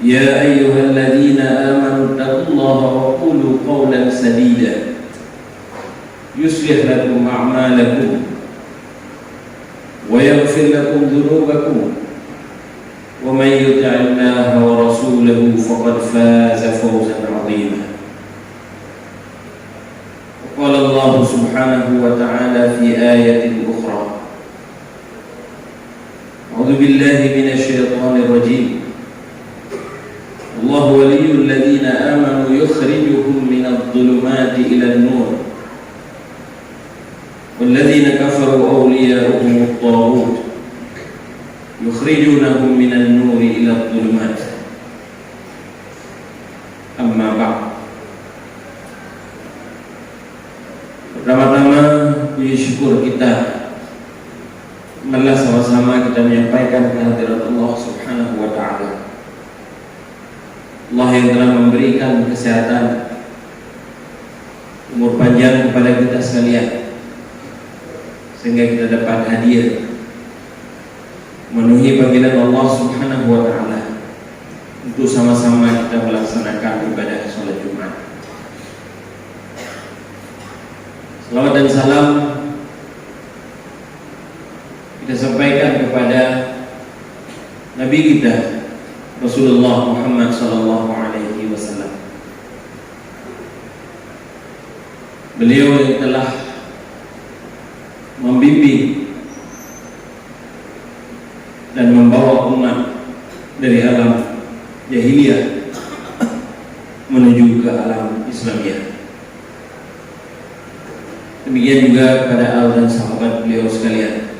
يا أيها الذين آمنوا اتقوا الله وقولوا قولا سديدا يصلح لكم أعمالكم ويغفر لكم ذنوبكم ومن يطع الله ورسوله فقد فاز فوزا عظيما. وقال الله سبحانه وتعالى في آية أخرى: أعوذ بالله من الشيطان الرجيم. الله ولي الذين آمنوا يخرجهم من الظلمات إلى النور والذين كفروا أولياؤهم الطاغوت يخرجونهم من النور إلى الظلمات. أما بعد. Pertama-tama puji syukur kita, marilah sama-sama kita menyampaikan kehadirat Allah Subhanahu wa Ta'ala. Allah yang telah memberikan kesehatan, umur panjang kepada kita sekalian, sehingga kita dapat hadir memenuhi panggilan Allah Subhanahu wa Ta'ala untuk sama-sama kita melaksanakan ibadah salat Jumat. Salawat dan salam kita sampaikan kepada Nabi kita Rasulullah Muhammad sallallahu alaihi wasallam. Beliau yang telah membimbing dan membawa umat dari alam jahiliyah menuju ke alam Islamiyah. Demikian juga kepada al dan sahabat beliau sekalian,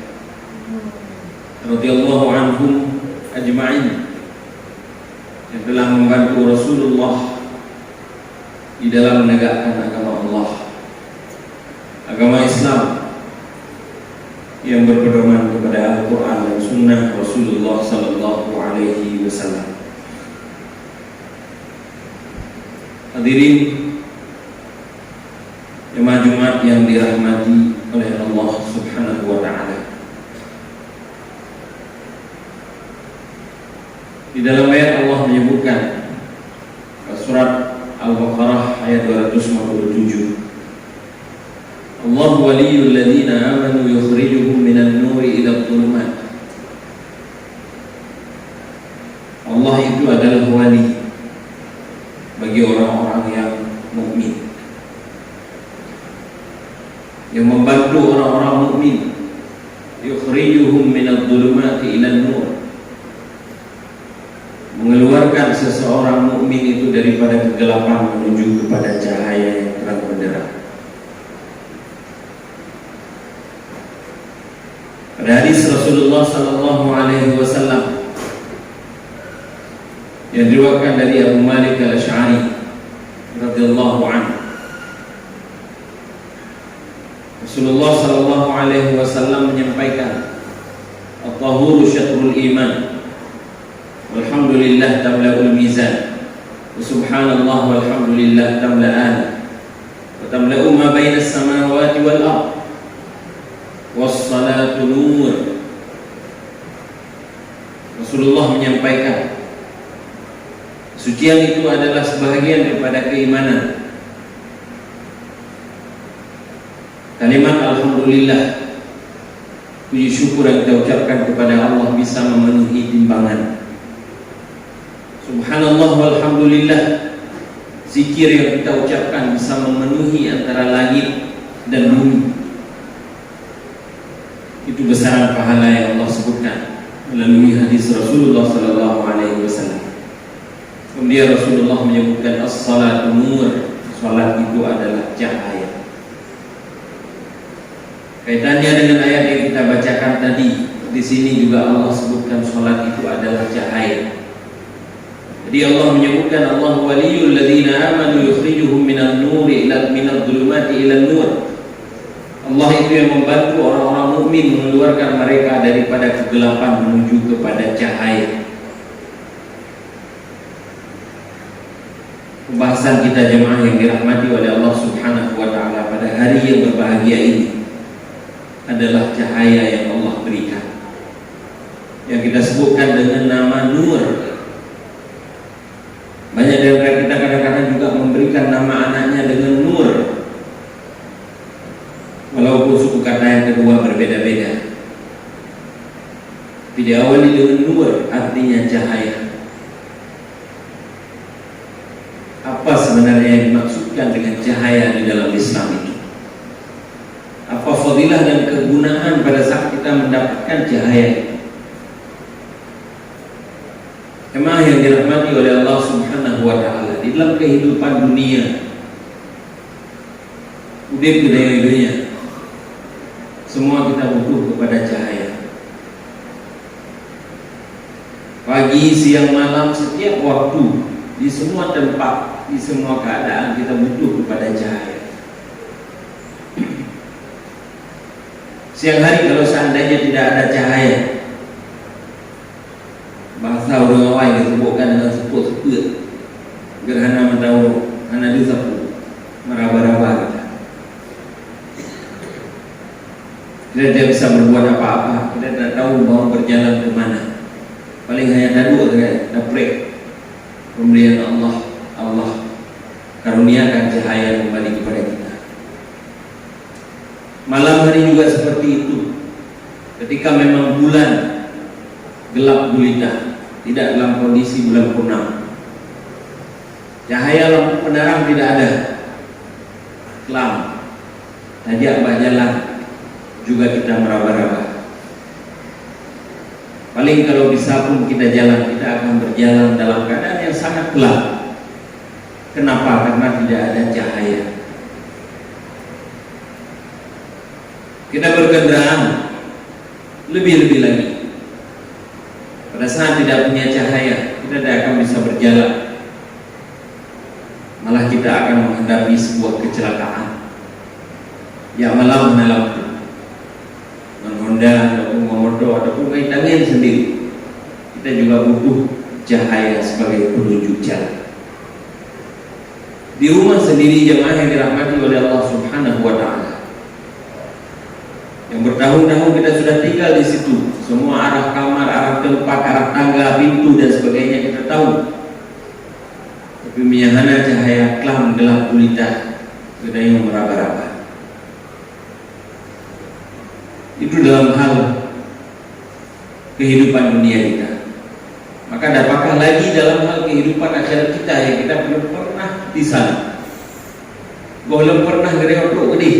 radhiyallahu anhum ajma'in, yang telah membantu Rasulullah di dalam menegakkan agama Allah, agama Islam yang berpedoman kepada Al-Quran dan Sunnah Rasulullah Sallallahu Alaihi Wasallam. Hadirin jemaah Jumat yang dirahmati oleh Allah Subhanahu Wa Taala. Di dalam ayat Allah menyebutkan surat Al-Baqarah ayat 257, Allah waliyul ladzina amanu yukhrijuhum minan nuri ila dhulumat. Allah itu adalah wali bagi orang-orang yang mukmin, yang membantu orang-orang mukmin, yukhrijuhum minadh dhulumati ila nur, mengeluarkan seseorang mukmin itu daripada kegelapan menuju kepada cahaya yang terang benderang. Pada hadis Rasulullah sallallahu alaihi wasallam yang diriwayatkan dari Abu Malik Al-Asy'ari radhiyallahu anhu, Rasulullah sallallahu alaihi wasallam menyampaikan, at-tahuru syatrul iman, walhamdulillah tamla'ul mizan, wa subhanallah walhamdulillah tamla'an, wa tamla'u ma bainas samawati wal ardh, wassalatu nur. Rasulullah menyampaikan, sucian itu adalah sebahagian daripada keimanan. Kalimat alhamdulillah, puji syukur yang kita ucapkan kepada Allah bisa memenuhi timbangan. Subhanallah walhamdulillah, zikir yang kita ucapkan bisa memenuhi antara langit dan bumi. Itu besaran pahala yang Allah sebutkan melalui hadis Rasulullah sallallahu alaihi wasallam. Kemudian Rasulullah menyebutkan as-salatu nur, salat itu adalah cahaya. Kaitannya dengan ayat yang kita bacakan tadi, di sini juga Allah sebutkan salat itu adalah cahaya. Jadi Allah menyebutkan Allah waliyul ladzina amanu yukhrijuhum minan nuri ila minadh dhulumati ila nur. Allah itu yang membantu orang-orang mukmin mengeluarkan mereka daripada kegelapan menuju kepada cahaya. Pembahasan kita jemaah yang dirahmati oleh Allah Subhanahu wa Ta'ala pada hari yang berbahagia ini adalah cahaya yang Allah berikan, yang kita sebutkan dengan nama nur. menyebutkan nama anaknya dengan Nur, walaupun suku kata yang kedua berbeda-beda. Tapi diawali dengan Nur, artinya cahaya. Apa sebenarnya yang dimaksudkan dengan cahaya di dalam Islam itu? Apa fadilah dan kegunaan pada saat kita mendapatkan cahaya itu? Jemaah yang dirahmati oleh Allah Subhanahu wa Ta'ala, di dalam kehidupan dunia, udip dunia, semua kita butuh kepada cahaya. Pagi, siang, malam, setiap waktu, di semua tempat, di semua keadaan kita butuh kepada cahaya. Siang hari kalau seandainya tidak ada cahaya, bahasa orang awal disebutkan dengan seput-seput, gerhana matahari, hana disapu, meraba-raba kita. Kita tidak bisa berbuat apa-apa, kita tidak tahu mau berjalan ke mana. Paling hanya dadu saja, dapat pemberian Allah karuniakan cahaya kembali kepada kita. Malam hari juga seperti itu. Ketika memang bulan gelap gulita, tidak dalam kondisi bulan purnama, cahaya lampu penerang tidak ada, kelam, tajak jalan juga kita meraba-raba. Paling kalau bisa pun kita jalan, kita akan berjalan dalam keadaan yang sangat gelap. Kenapa? Karena tidak ada cahaya. Kita berkendaraan, lebih-lebih lagi. Pada saat tidak punya cahaya, kita tidak akan bisa berjalan. Malah kita akan menghadapi sebuah kecelakaan. Ya malam lampu, Honda ataupun motor ataupun kaitannya sendiri. Kita juga butuh cahaya sebagai penunjuk jalan. Di rumah sendiri jemaah yang dirahmati oleh Allah Subhanahu wa Ta'ala, yang bertahun-tahun kita sudah tinggal di situ, semua arah kamar, arah tempat, arah tangga, pintu dan sebagainya kita tahu. Tapi menyahana cahaya kelam gelap gulita, kita yang meraba-raba. Itu dalam hal kehidupan dunia kita. Maka apakah lagi dalam hal kehidupan akhirat kita yang kita belum pernah di sana? Belum pernah gede untuk gede.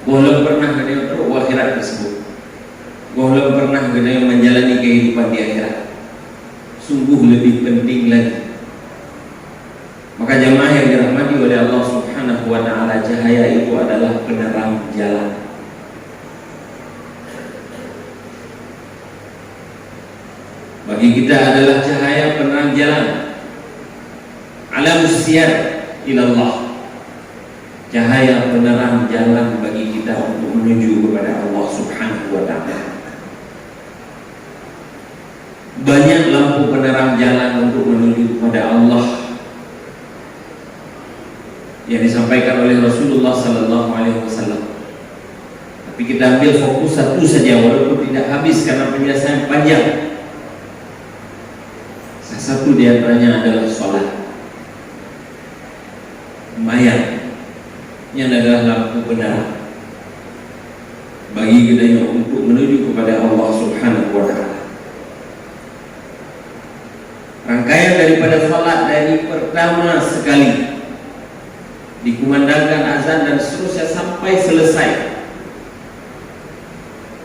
Belum pernah gede untuk akhirat tersebut. Belum pernah gede menjalani kehidupan di akhirat. Sungguh lebih penting lagi. Maka jemaah yang dirahmati oleh Allah Subhanahu wa Ta'ala, cahaya itu adalah penerang jalan. Bagi kita adalah cahaya penerang jalan, alamus siyar ilallah, cahaya penerang jalan bagi kita untuk menuju kepada Allah Subhanahu wa Ta'ala. Banyak lampu penerang jalan untuk menuju kepada Allah yang disampaikan oleh Rasulullah Sallallahu Alaihi Wasallam. Tapi kita ambil fokus satu saja, walaupun tidak habis karena penjelasan panjang. Satu di antaranya adalah sholat. Lumayan, ini adalah lampu penerang bagi kita untuk menuju kepada Allah Subhanahu wa Ta'ala. Rangkaian daripada sholat dari pertama sekali dikumandangkan azan dan seterusnya sampai selesai,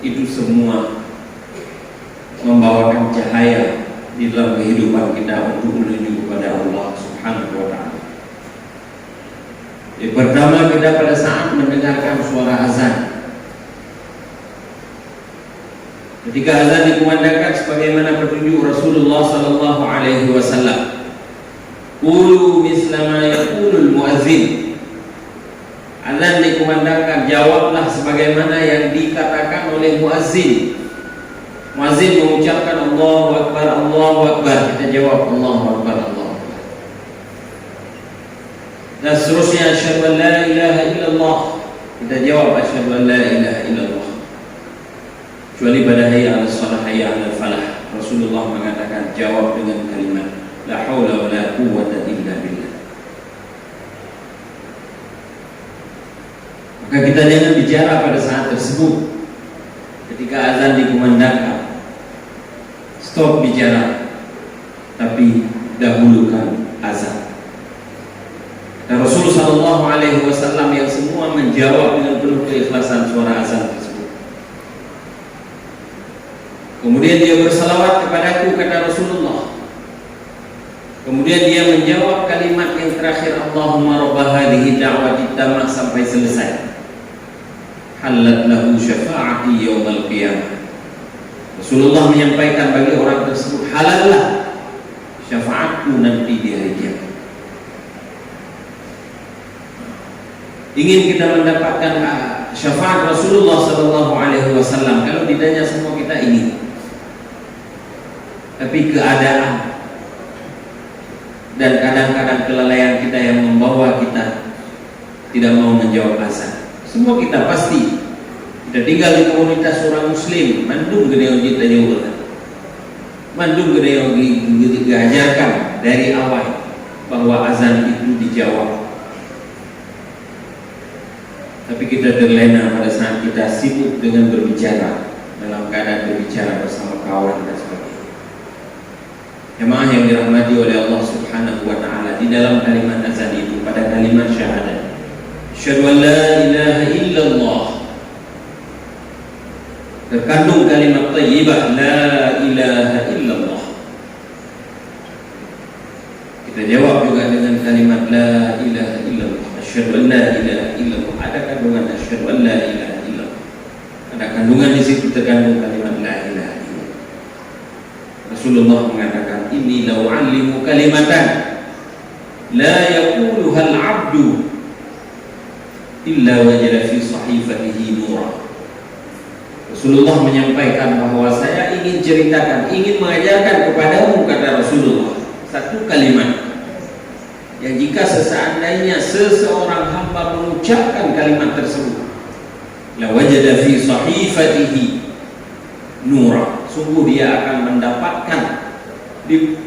itu semua membawakan cahaya di dalam kehidupan kita untuk menuju kepada Allah Subhanahu wa Ta'ala. Yang pertama, kita pada saat mendengarkan suara azan, ketika azan dikumandangkan sebagaimana petunjuk Rasulullah Sallallahu Alaihi Wasallam, qulu misla ma yaqulul muazzin. Azan dikumandangkan, jawablah sebagaimana yang dikatakan oleh muazzin. Muazzin mengucapkan Allahu Akbar, Allahu Akbar, kita jawab Allahu Akbar, Allahu Akbar. Dan seterusnya, asyhadu an la ilaha illallah, kita jawab asyhadu an la ilaha illallah. Kecuali pada hayya 'alas shalah, hayya 'alal falah, Rasulullah mengatakan jawab dengan kalimat la haula wa la quwwata illa billah. Maka kita jangan bicara pada saat tersebut. Ketika azan dikumandangkan, stop bicara, tapi dahulukan azan. Dan Rasulullah SAW yang semua menjawab dengan penuh keikhlasan suara azan tersebut. Kemudian dia bersalawat kepadaku, kata Rasulullah. Kemudian dia menjawab kalimat yang terakhir, Allahumma rabb hadhihi da'wati tammah, sampai selesai. Halat lahu syafa'ati yaumal qiyamah. Rasulullah menyampaikan bagi orang tersebut, halallah syafaatku nanti di hari kiamat. Ingin kita mendapatkan syafaat Rasulullah SAW. Kalau ditanya semua kita ingin, tapi keadaan dan kadang-kadang kelalaian kita yang membawa kita tidak mau menjawab azan. Semua kita pasti, kita tinggal di komunitas orang Muslim, mandung gede yang kita jawab, mandung gede yang diajarkan dari awal bahwa azan itu dijawab. Tapi kita terlena pada saat kita sibuk dengan berbicara, dalam keadaan berbicara bersama kawan dan sebagainya. Jemaah yang dirahmati oleh Allah Subhanahu wa Ta'ala, di dalam kalimat azan itu, pada kalimat syahadat, asyhadu an la ilaha illallah, terkandung kalimat thayyibah la ilaha illallah. Kita jawab juga dengan kalimat la ilaha illallah, asyhadu an la ilaha illallah. Ada kandungan asyhadu an la ilaha illallah, ada kandungan di situ, terkandung kalimat la ilaha illallah. Rasulullah mengatakan, inni law 'allimu kalimatan la yaquluha al-'abdu illa wajada fi sahifatihi nura. Rasulullah menyampaikan bahwa saya ingin ceritakan, ingin mengajarkan kepadamu, kata Rasulullah, satu kalimat yang jika seandainya seseorang hamba mengucapkan kalimat tersebut, la wajada fi sahifatihi nura, sungguh dia akan mendapatkan di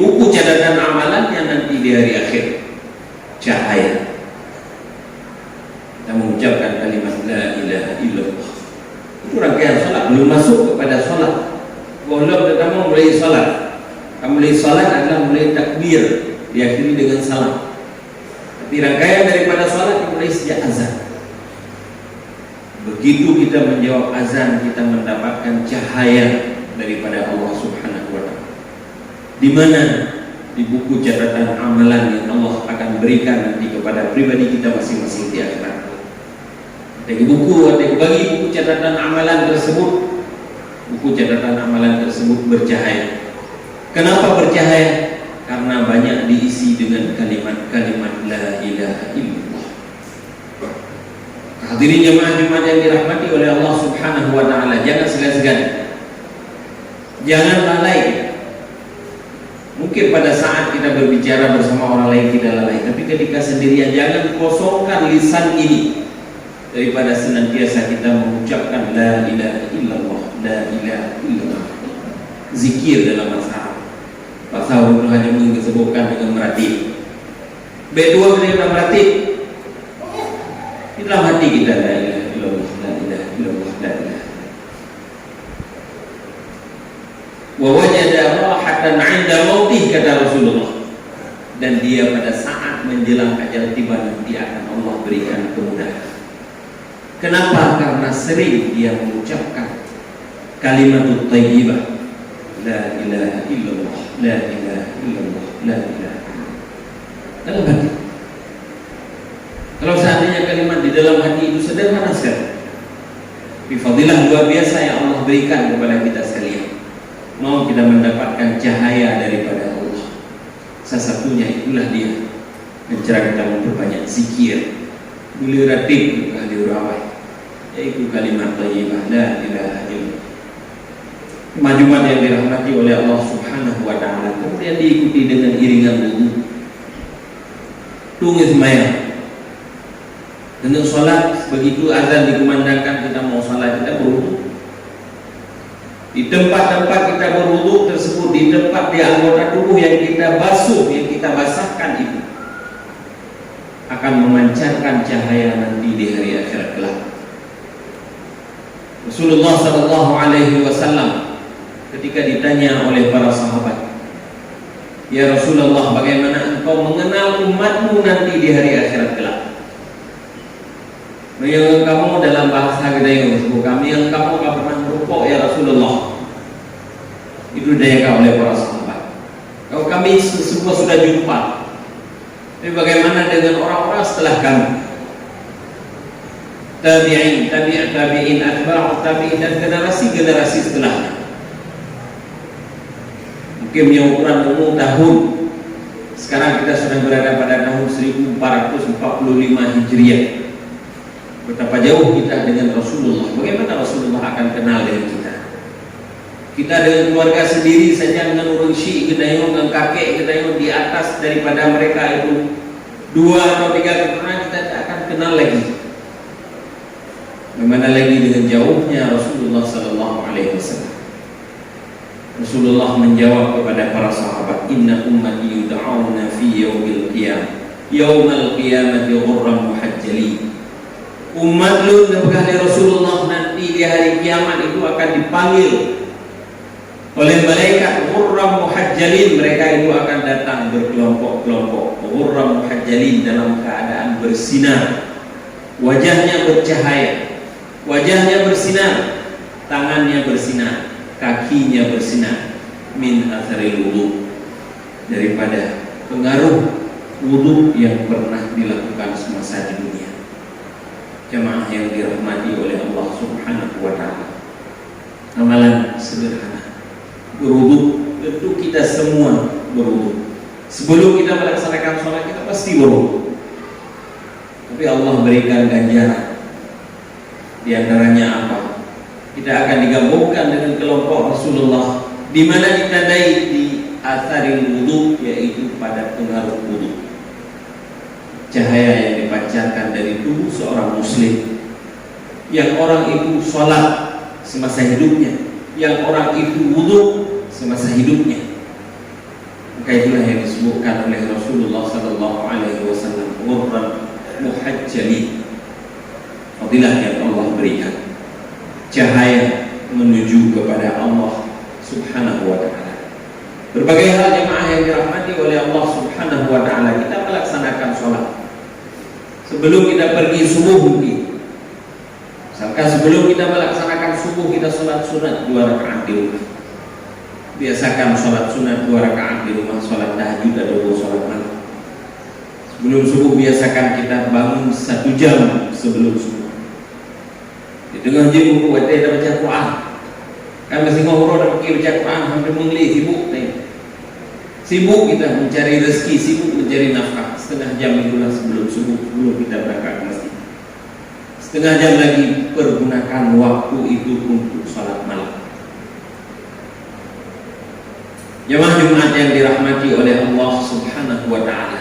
buku catatan amalannya nanti di hari akhir cahaya. Kita mengucapkan kalimat la ilaha illallah. Itu rangkaian salat, belum masuk kepada salat. Belum pertama mulai salat. Mulai salat adalah mulai takbir, diakhiri dengan salam. Tapi rangkaian daripada salat dimulai sejak azan. Begitu kita menjawab azan, kita mendapatkan cahaya daripada Allah Subhanahu wa Ta'ala. Di mana? Di buku catatan amalan yang Allah akan berikan nanti kepada pribadi kita masing-masing di akhirat. Bagi buku catatan amalan tersebut, buku catatan amalan tersebut bercahaya. Kenapa bercahaya? Karena banyak diisi dengan kalimat-kalimat la ilaha illallah. Hadirin jemaah Jumat yang dirahmati oleh Allah Subhanahu wa Ta'ala, jangan segan-segan, jangan lalai. Mungkin pada saat kita berbicara bersama orang lain kita lalai, tapi ketika sendirian jangan kosongkan lisan ini daripada senantiasa kita mengucapkan la ilaha illallah, la ilaha illallah. Zikir dalam bahasa Bahasa Arab hanya disebutkan dengan meratib. B2 dengan meratib. Di dalam hati kita la ilaha illallah, la ilaha illallah, la ilaha. Wa wajada rahatan 'inda mautih, kata Rasulullah. Dan dia pada saat menjelang ajal tiba nanti akan Allah berikan kemudahan. Kenapa? Karena sering dia mengucapkan kalimat thayyibah, la ilaha illallah, la ilaha illallah, la ilaha illallah, dalam hati. Kalau seandainya kalimat di dalam hati itu sederhana sekali, fadilah luar biasa yang Allah berikan kepada kita sekalian. Mau kita mendapatkan cahaya daripada Allah, salah satunya itulah dia mencerah kita memperbanyak zikir, beli ratib kali urawai, yaitu kalimat thayyibah la ilaha illallah. Jumat yang dirahmati oleh Allah Subhanahu wa Ta'ala, kemudian diikuti dengan iringan wudu, tunggu sembahyang dengan sholat. Begitu azan dikumandangkan, kita mau sholat, kita berwudu. Di tempat-tempat kita berwudu tersebut, di tempat di anggota tubuh yang kita basuh, yang kita basahkan itu, akan akan memancarkan cahaya nanti di hari akhirat kelak. Rasulullah sallallahu alaihi wasallam ketika ditanya oleh para sahabat, "Ya Rasulullah, bagaimana engkau mengenal umatmu nanti di hari akhirat kelak?" Yang kamu dalam bahasa kita kami yang kamu gak pernah merupuk ya Rasulullah. Itu ditanyakan oleh para sahabat. Kalau kami semua sudah jumpa, tapi bagaimana dengan orang-orang setelah kami? Tabi'in, tabi'in, atba'u tabi'in, dan generasi-generasi setelahnya. Mungkin yang ukuran umum tahun. Sekarang kita sudah berada pada tahun 1445 Hijriah. Betapa jauh kita dengan Rasulullah. Bagaimana Rasulullah akan kenal dengan kita? Kita dengan keluarga sendiri saja dengan urun syik gedayung, dengan kakek gedayung di atas daripada mereka itu 2 atau 3 keturunan, kita tak akan kenal lagi. Bagaimana lagi dengan jauhnya Rasulullah sallallahu alaihi wasallam. Rasulullah menjawab kepada para sahabat, "Inna ummati yud'auna fi yaumil qiyamah, yaumal qiyamati ghurran muhajjalin." Umat lu dari Rasulullah nanti di hari kiamat itu akan dipanggil oleh malaikat ghurran muhajjalin. Mereka itu akan datang berkelompok-kelompok, ghurran muhajjalin, dalam keadaan bersinar, wajahnya bercahaya, wajahnya bersinar, tangannya bersinar, kakinya bersinar, min atharil wudu, daripada pengaruh wudu yang pernah dilakukan semasa di dunia. Jemaah yang dirahmati oleh Allah Subhanahu wa ta'ala, amalan sederhana berwudu. Tentu kita semua berwudu. Sebelum kita melaksanakan sholat kita pasti berwudu, tapi Allah berikan ganjaran. Di antaranya apa? Kita akan digabungkan dengan kelompok Rasulullah, di mana ditandai di atharil wudu, yaitu pada pengaruh wudu. Cahaya yang dipancarkan dari tubuh seorang muslim, yang orang itu sholat semasa hidupnya, yang orang itu wudu semasa hidupnya. Maka itulah yang disebutkan oleh Rasulullah sallallahu alaihi wasallam, ghurran muhajjalin. Fadilah yang Allah berikan, cahaya menuju kepada Allah Subhanahu wa ta'ala. Berbagai hal jemaah yang dirahmati oleh Allah Subhanahu wa ta'ala, kita melaksanakan sholat. Sebelum kita pergi subuh mungkin, misalkan sebelum kita melaksanakan subuh, kita sholat sunat 2 rakaat di rumah. Biasakan sholat sunat 2 rakaat di rumah, sholat tahajud atau sholat malam. Sebelum subuh biasakan kita bangun 1 jam sebelum subuh. Di tengah jam buat dia baca Quran. Kan masih ngobrol dan pergi baca Quran, hampir mengelik, sibuk kita mencari rezeki, sibuk mencari nafkah. Setengah jam itulah sebelum subuh, sebelum kita berangkat ke masjid. Setengah jam lagi pergunakan waktu itu untuk salat malam. Jemaah Jumat yang dirahmati oleh Allah Subhanahu wa ta'ala,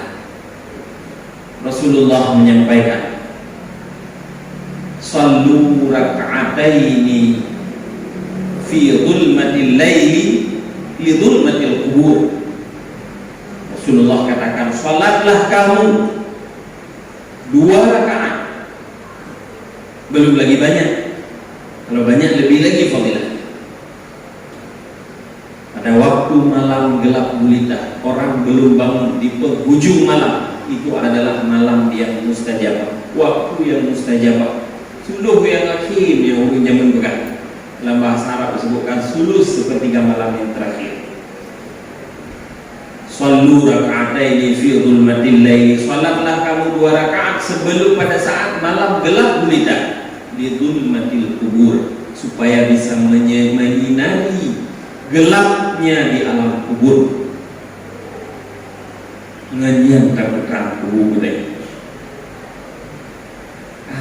Rasulullah menyampaikan, "Sallu raka'ataini fi dhulmatil laili li dhulmatil qubur." Rasulullah katakan, salatlah kamu 2 rakaat. Belum lagi banyak. Kalau banyak lebih lagi fadilah. Pada waktu malam gelap gulita, orang belum bangun di penghujung malam, itu adalah malam yang mustajabah, waktu yang mustajabah, suluh yang akhir, yang zaman bekan. Dalam bahasa Arab disebutkan sulus, sepertiga malam yang terakhir. Sallu raka'ataini fi dhulmatil laili, salatlah kamu 2 rakaat sebelum pada saat malam gelap gulita, di dhulmatil kubur, supaya bisa menyinari gelapnya di alam kubur. Nganyan terang kubur tadi.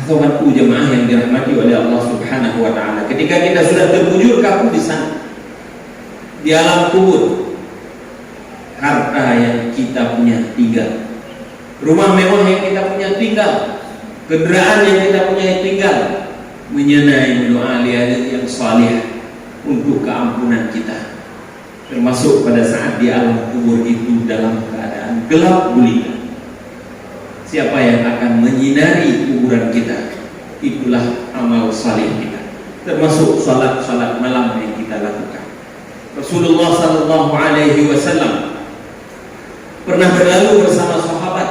Sobatku jemaah yang dirahmati oleh Allah Subhanahu wa ta'ala, ketika kita sudah terbujur kaku di sana, di alam kubur, harta yang kita punya tinggal, rumah mewah yang kita punya tinggal, kendaraan yang kita punya tinggal, menyenai doa ahli yang salih untuk keampunan kita, termasuk pada saat di alam kubur itu dalam keadaan gelap gulita. siapa yang akan menyinari kuburan kita, itulah amal salih kita, termasuk salat malam yang kita lakukan. Rasulullah sallallahu alaihi wasallam pernah berlalu bersama sahabat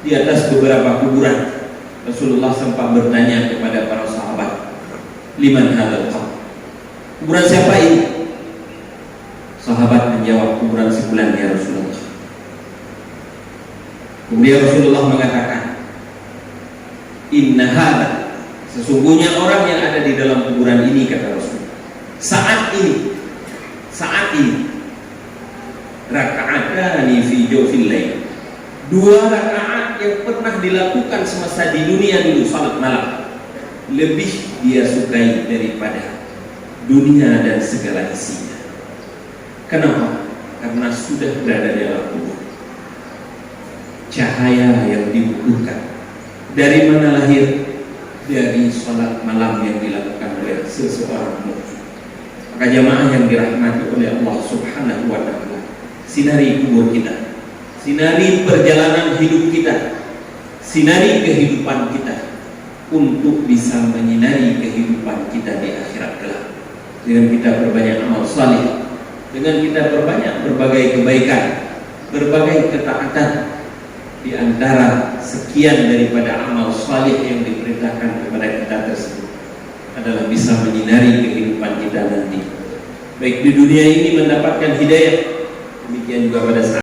di atas beberapa kuburan. Rasulullah sempat bertanya kepada para sahabat, liman hadzal qabr? Kuburan siapa ini? Sahabat menjawab, kuburan si fulan ya Rasulullah. Kemudian Rasulullah mengatakan, inna hadza, sesungguhnya orang yang ada di dalam kuburan ini, kata Rasul, saat ini raka'atani fi jawfil lail, 2 rakaat yang pernah dilakukan semasa di dunia dulu, salat malam, lebih dia sukai daripada dunia dan segala isinya. Kenapa? Karena sudah berada di dalam kubur. Cahaya yang dibutuhkan dari mana lahir? Dari salat malam yang dilakukan oleh seseorang mukmin. Maka jamaah yang dirahmati oleh Allah Subhanahu wa ta'ala, sinari kubur kita, sinari perjalanan hidup kita, sinari kehidupan kita, untuk bisa menyinari kehidupan kita di akhirat kelak. Dengan kita berbanyak amal salih, dengan kita berbanyak berbagai kebaikan, berbagai ketaatan, di antara sekian daripada amal salih yang diperintahkan kepada kita tersebut adalah bisa menyinari kehidupan kita nanti, baik di dunia ini mendapatkan hidayah, demikian juga pada saat